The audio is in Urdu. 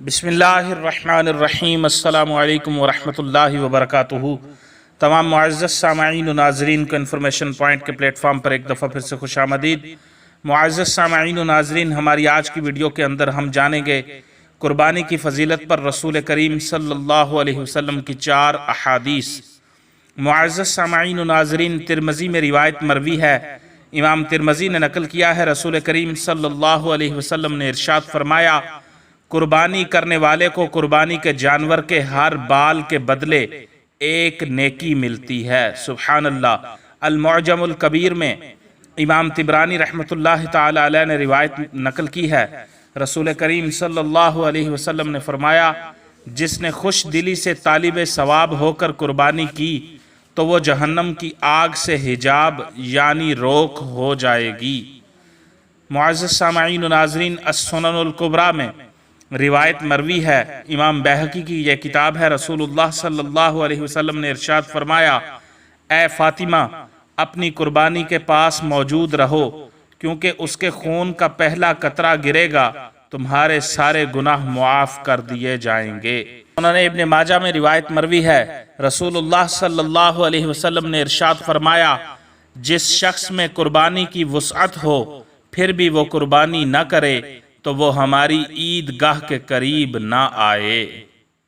بسم اللہ الرحمن الرحیم، السلام علیکم ورحمۃ اللہ وبرکاتہ۔ تمام معزز سامعین و ناظرین کو انفارمیشن پوائنٹ کے پلیٹ فارم پر ایک دفعہ پھر سے خوش آمدید۔ معزز سامعین و ناظرین، ہماری آج کی ویڈیو کے اندر ہم جانیں گے قربانی کی فضیلت پر رسول کریم صلی اللہ علیہ وسلم کی 4 احادیث۔ معزز سامعین و ناظرین، ترمذی میں روایت مروی ہے، امام ترمذی نے نقل کیا ہے، رسول کریم صلی اللہ علیہ وسلم نے ارشاد فرمایا، قربانی کرنے والے کو قربانی کے جانور کے ہر بال کے بدلے ایک نیکی ملتی ہے۔ سبحان اللہ۔ المعجم الکبیر میں امام طبرانی رحمۃ اللہ تعالی علیہ نے روایت نقل کی ہے، رسول کریم صلی اللہ علیہ وسلم نے فرمایا، جس نے خوش دلی سے طالب ثواب ہو کر قربانی کی تو وہ جہنم کی آگ سے حجاب یعنی روک ہو جائے گی۔ معزز سامعین و ناظرین، السنن الکبریٰ میں روایت مروی ہے، امام بہقی کی یہ کتاب ہے، رسول اللہ صلی اللہ علیہ وسلم نے ارشاد فرمایا، اے فاطمہ، اپنی قربانی کے پاس موجود رہو، کیونکہ اس کے خون کا پہلا قطرہ گرے گا تمہارے سارے گناہ معاف کر دیے جائیں گے۔ انہوں نے ابن ماجہ میں روایت مروی ہے، رسول اللہ صلی اللہ علیہ وسلم نے ارشاد فرمایا، جس شخص میں قربانی کی وسعت ہو پھر بھی وہ قربانی نہ کرے تو وہ ہماری عید گاہ کے قریب نہ آئے۔